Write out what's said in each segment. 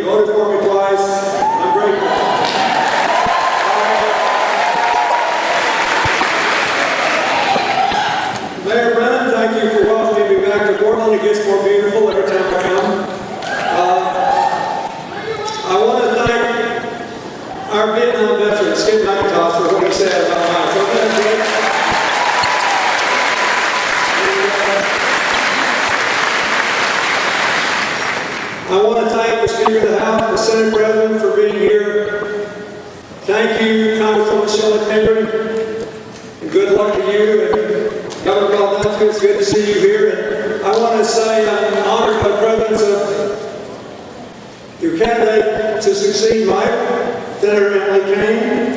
voted for me twice. I'm grateful. Mayor Brennan, thank you for welcoming me back to Portland. It gets more beautiful every time I come. I want to thank our Vietnam veteran, Michaud, for what he said about Michaud. I want to thank the Speaker of the House, the Senate President, for being here. Thank you, Congresswoman Shelley Pendry, and good luck to you. And Governor Baldwin, it's good to see you here. And I want to say I'm honored by the presence of your candidate to succeed Mike, Senator Emily Kane, and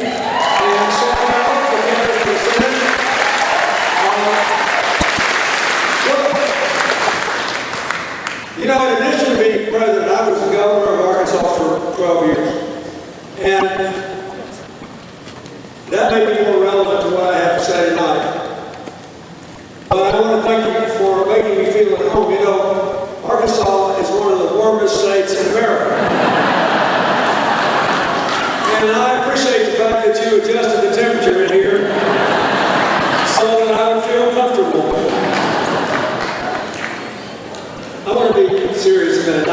Senator Michaud, the candidate for Senate. You know, in addition to being president, I was the governor of Arkansas for 12 years. And that may be more relevant to what I have to say tonight. But I want to thank you for making me feel at home. You know, Arkansas is one of the warmest states in America. And I appreciate the fact that you adjusted the temperature in here so that I would feel comfortable. I want to be serious a minute. I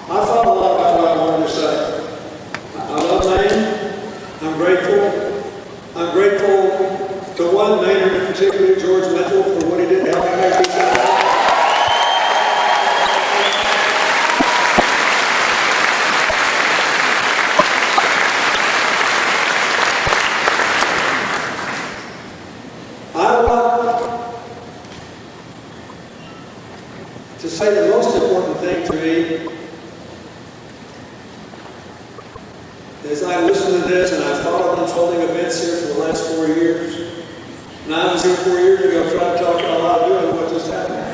thought a lot about what I wanted to say. I love Maine. I'm grateful. I'm grateful to one Mainer in particular, George Mitchell, for what he did to help me make this happen. I want to say the most important thing to me is I listened to this and I thought of unfolding events here for the last 4 years. And I was here 4 years ago trying to talk y'all out of doing what just happened.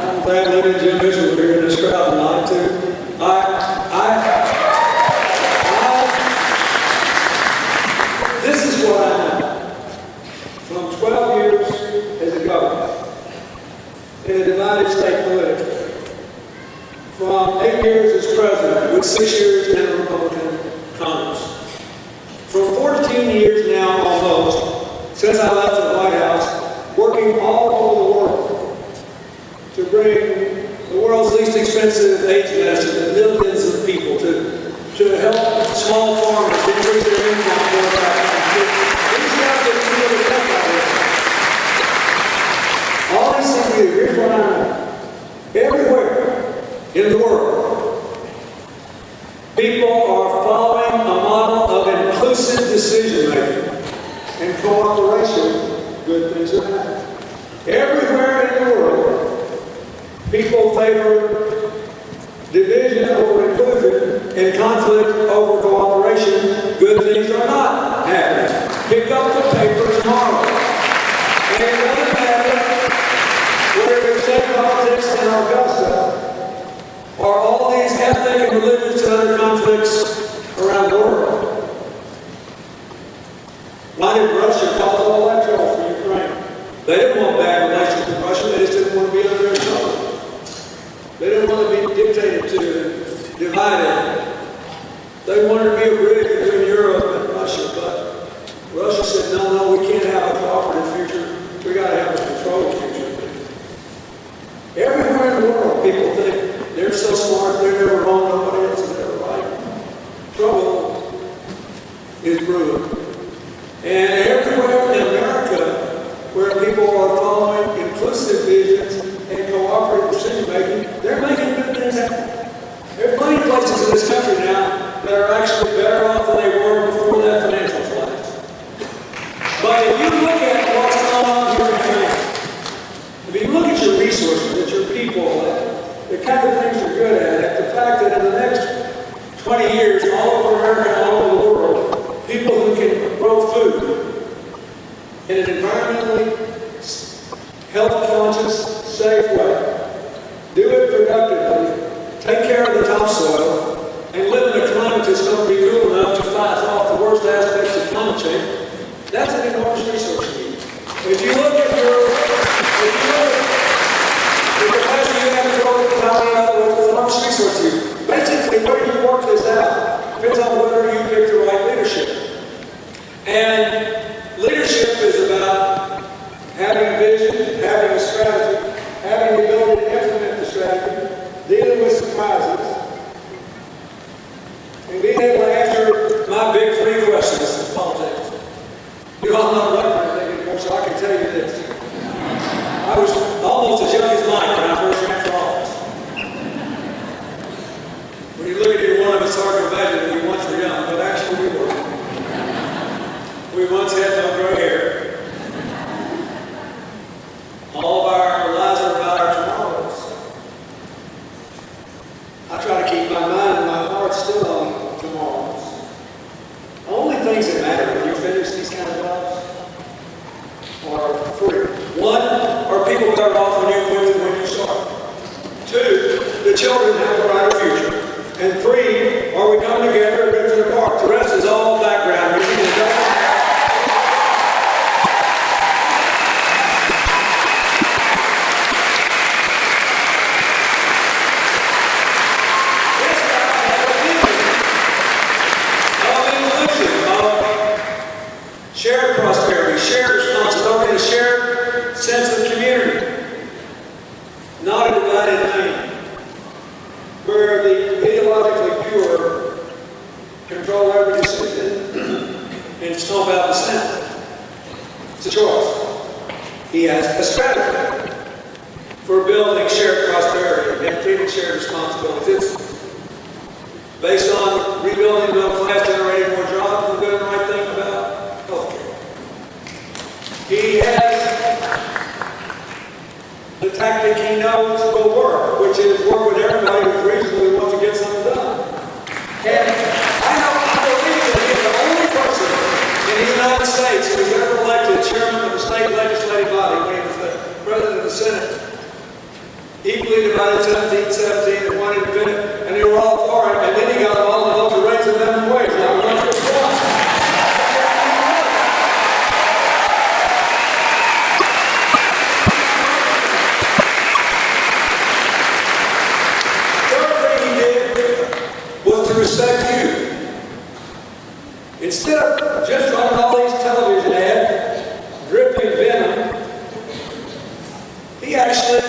I'm glad Libby and Jim Bishop were here in this crowd tonight too. This is what I know. From 12 years as a governor, in a divided state politically, from 8 years as president, with 6 years in a Republican Congress, from 14 years now almost, since I left the White House, working all over the world to bring the world's least expensive AIDS medicine to millions of people, to help small farmers increase their income. All these things we do, here's what I know. Everywhere in the world, people are following a model of inclusive decision-making and cooperation. Good things are happening. Everywhere in the world, people favor division over inclusion and conflict over cooperation. Good things are not happening. Pick up the paper tomorrow. And it doesn't matter whether it's state politics in Augusta or all these ethnic and religious and other conflicts around the world. Why did Russia cause all that trouble for Ukraine? They didn't want bad relations with Russia, they just didn't want to be under their thumb. They didn't want to be dictated to, divided. They wanted to be a bridge between Europe and Russia, but Russia said, no, we can't have a cooperative future. We got to have a controlled future. Everywhere in the world, people think they're so smart, they're never wrong, nobody else is ever right. Trouble is brewing. And everywhere in America, where people are following inclusive visions and cooperative decision-making, they're making good things happen. There are plenty of places in this country now that are actually better off than they were before that financial collapse. But if you look at what's going on here in America, if you look at your resources, at your people, the kind of things you're good at, the fact that in the next 20 years, all over America and all over the world, people who can grow food in an environmentally health-conscious, safe way, do it productively, take care of the topsoil, and live in a climate that's going to be cool enough to fight off the worst aspects of climate change, that's an enormous resource you need. If you look at your, if the capacity you have to grow with enormous resources When you look at either one of us, it's hard to imagine that we once were young, but actually we were. We once had no gray hair. All of our lives are about our tomorrows. I try to keep my mind and my heart still on tomorrows. The only things that matter when you finish these kind of jobs are three. One, are people better off when you quit than when you start? Two, the children have a brighter future. And three, are we coming together and drifting apart? The rest is all background. We need to go. Shared prosperity, shared responsibility, a shared sense of community, not a divided land, where the ideologically pure control every decision and stomp out the Senate. It's a choice. He has a strategy for building shared prosperity and creating shared responsibilities. It's based on rebuilding the middle class, generating more jobs, and doing the right thing about healthcare. He has the tactic he knows will work, which is work with everybody who reasonably wants to get something done. And I believe that he's the only person in the United States who was ever elected chairman of the state legislative body when he was the president of the Senate. Equally divided 17-17 and one independent, and they were all for it, and then he got them all to vote to raise the minimum wage. Now, we're going to respect you. Instead of just running all these television ads, dripping venom, he actually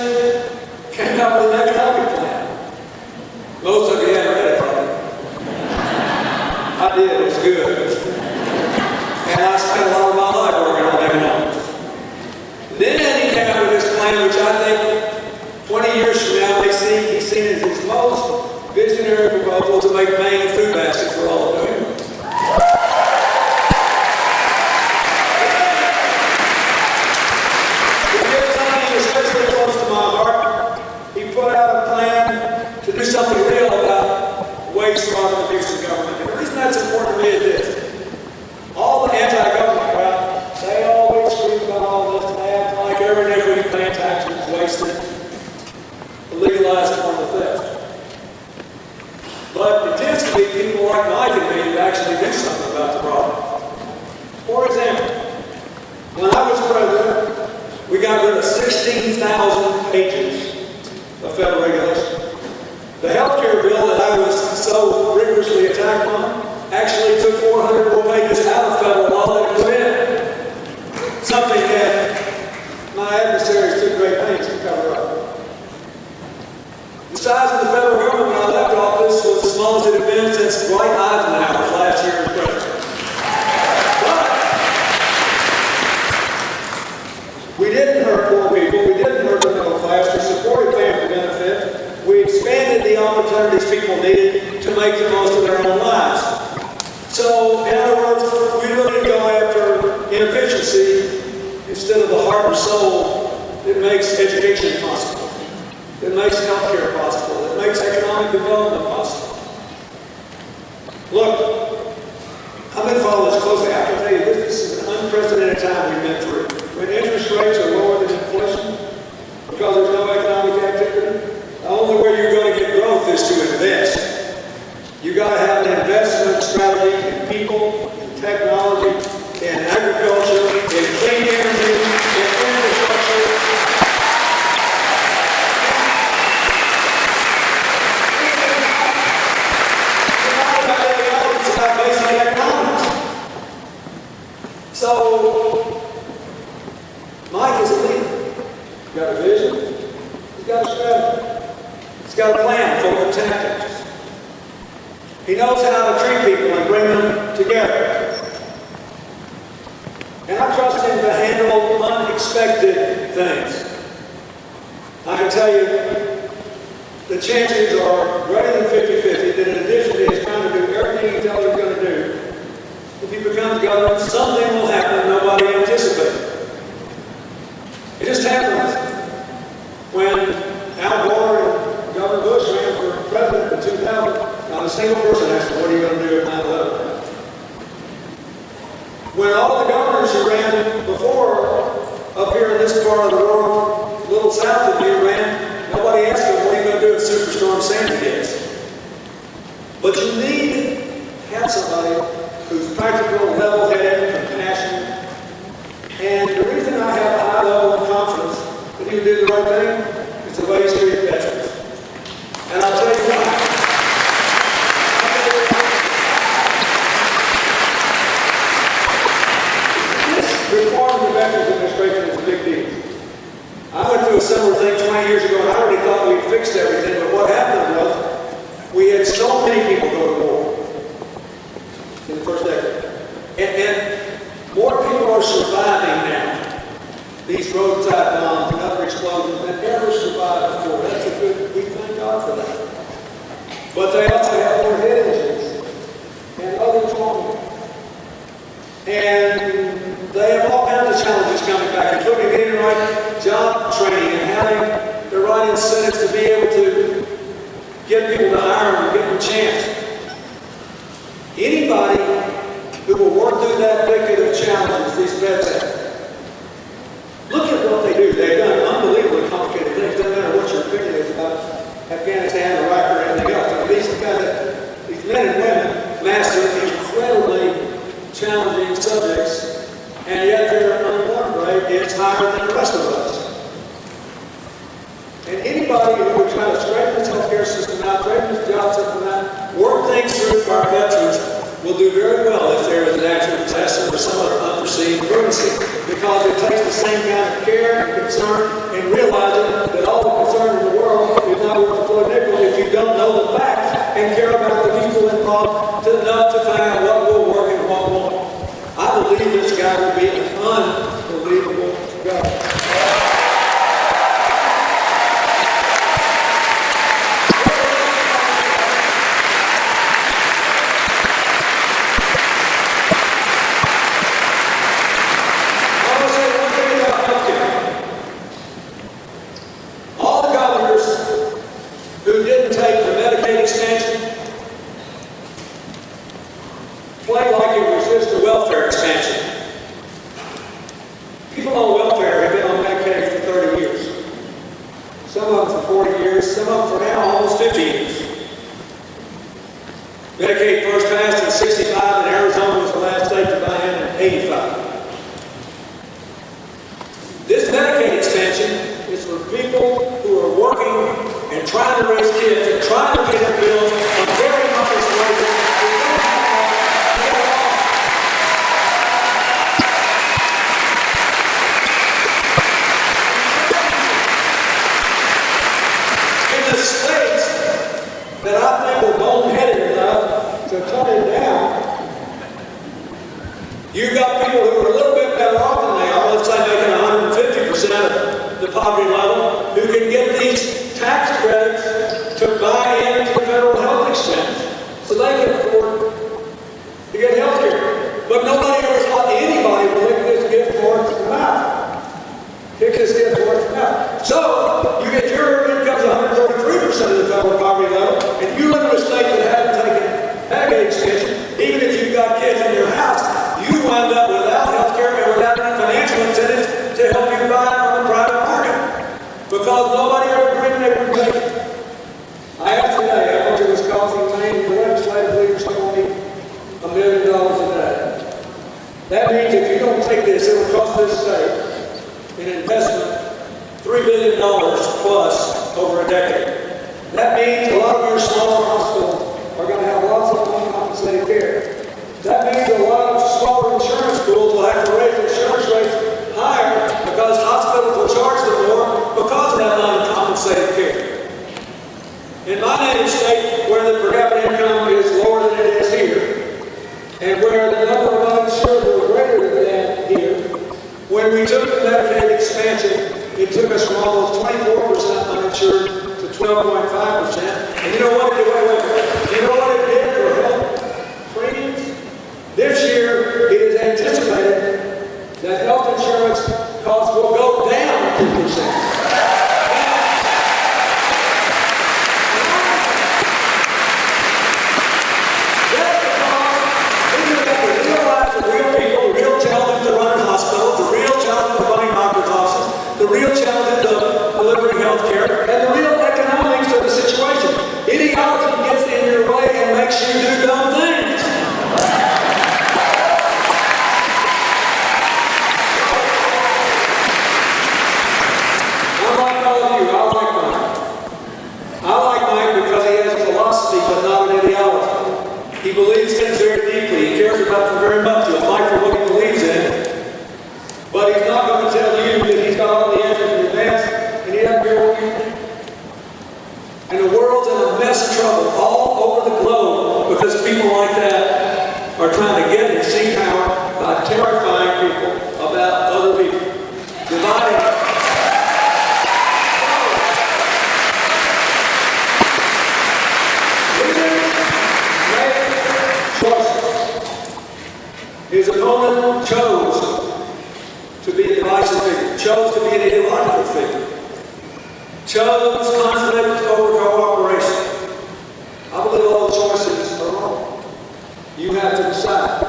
came up with an economic plan. Most of you haven't read it probably. I did, it's good. And I spent a lot of my life working on economics. Then he came up with this plan, which I think 20 years from now, he's seen as his most visionary proposal to make Maine a food basket for all of them. To get something especially close to my heart, he put out a plan to do something real about waste, fraud, and abuse of government. And the reason that's important to me is this. All the anti-government crowd, they always scream about all this, and they act like every nickel you pay in taxes is wasted, a legalized form of theft. But it tends to be people like Mike and me that actually do something about the problem. For example, when I was president, we got rid of 16,000 pages of federal regulation. The health care bill that I was so rigorously attacked on actually took 400 more pages out of federal law than it put in. Something that my adversaries took great pains to cover up. The size of the federal government when I left office was the smallest it had been since Dwight Eisenhower's last year as president. But we didn't hurt poor people, we didn't hurt the middle class, we supported family benefits, we expanded the opportunities people needed to make the most of their own lives. So, in other words, we really go after inefficiency instead of the heart and soul that makes education possible. That makes healthcare possible, that makes economic development possible. Look, I've been following this closely. I can tell you this is an unprecedented time we've been through. When interest rates are lower than inflation, because there's no economic activity, the only way you're going to get growth is to invest. You've got to have an investment strategy in people, in technology, in agriculture, in clean energy, in infrastructure. So, Mike is a leader. He's got a vision. He's got a strategy. He's got a plan full of tactics. He knows how to treat people and bring them together. And I trust him to handle unexpected things. I can tell you, the chances are greater than 50-50 that a single person asked me, what are you going to do if 9/11 happens? When all the governors who ran before up here in this part of the world, a little south of you ran, nobody asked them, what are you going to do if Superstorm Sandy hits? But you need to have somebody who's practical, level-headed, compassionate. And the reason I have a high level of confidence that he would do the right thing is the way he's treated veterans. And I'll tell you why. This reform of the Veterans Administration is a big deal. I went through a similar thing 20 years ago, and I already thought we'd fixed everything, but what happened was we had so many people go to war in the first decade. And more people are surviving now, these roadside bombs and other explosions, than ever survived before. That's a good, we thank God for that. But they also have more head injuries and other trauma. And they have all kinds of challenges coming back, including getting the right job training and having the right incentives to be able to get people to hire them and give them a chance. Anybody who will work through that thicket of challenges these vets have, look at what they do. They've done unbelievably complicated things. Doesn't matter what your opinion is about Afghanistan, Iraq, or anything else. I mean, these men and women master incredibly challenging subjects, and yet their unemployment rate is higher than the rest of us. And anybody who would try to straighten this healthcare system out, straighten this job system out, work things through for our veterans, will do very well if there is a natural disaster or some other unforeseen emergency, because it takes the same kind of care and concern and realizing that all the concern in the world is not worth a flow nickel if you don't know the facts and care about the people involved enough to find out what will work and what won't. I believe this guy will be an unbelievable guy. Medicaid first passed in 65, and Arizona was the last state to buy in 85. This Medicaid expansion is for people who are working and trying to raise kids and trying to pay their bills on very modest wages. In the states that I think are boneheaded enough to cut it down, you've got people who are a little bit better off than they are, let's say making 150% of the poverty level, who can get these tax credits to buy into federal health expense so they can afford to get health care. But nobody ever thought anybody would lick this gift horse in the mouth. Kick this gift horse in the mouth. So, you get your income's 133% of the federal poverty level, and you live in a state that hasn't taken Medicaid extension. Even if you've got kids in your house, you wind up without health care and without any financial incentives to help you buy it on the private market. Because nobody ever agreed they would take it. I asked today, I went to Wisconsin, Maine, the legislative leaders told me $1 million a day. That means if you don't take this, it will cost this state an investment $3 billion plus over a decade. That means a lot of your smaller hospitals are going to have lots of uncompensated care. That means a lot of smaller insurance schools will have to raise insurance rates higher because hospitals will charge them more because of that uncompensated care. In my native state, where the per capita income is lower than it is here, and where the number of uninsured were greater than here, when we took the Medicaid expansion, it took us from almost 24% uninsured to 12.5%. And you know what it did? You know what it did for health premiums? This year, it is anticipated that health insurance costs will go down 2%. up for very much. He'll fight for what he believes in. But he's not going to tell you that he's got all the answers in advance, and he doesn't care what you think. And the world's in a mess of trouble all over the globe because people like that are trying to get and see power by terrifying people about other people. Dividing. His opponent chose to be a divisive figure, chose to be an ideological figure, chose conflict over cooperation. I believe all the choices are wrong. You have to decide.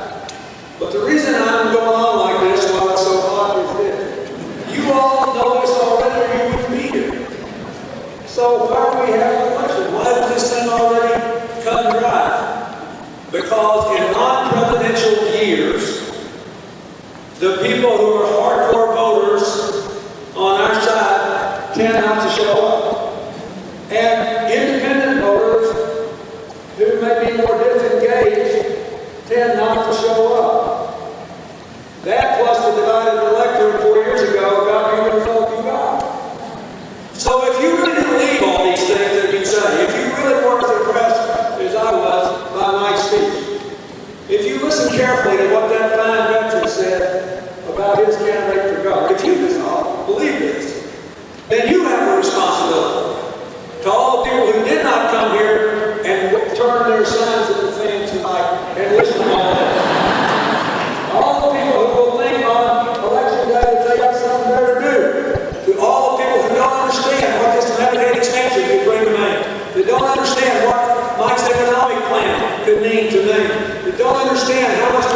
But the reason I'm going on like this while it's so hot is this. You all know this already or you wouldn't be here. So why do we have an election? Why is this thing already cut and dry? Because in non-presidential years, the people who are hardcore voters on our side tend not to show up. And independent voters who may be more disengaged tend not to show up. That plus the divided electorate 4 years ago got you the result you got. So if you really believe all these things that you say, if you really weren't as impressed as I was by my speech, if you listen carefully to what that fine veteran said about his candidate for governor, if you believe this, then you have a responsibility to all the people who did not come here and turn their signs into things tonight and listen to all that. All the people who will think on election day that they got something better to do. To all the people who don't understand what this Medicaid expansion could bring to Maine. They don't understand what Mike's economic plan could mean to Maine. They don't understand how much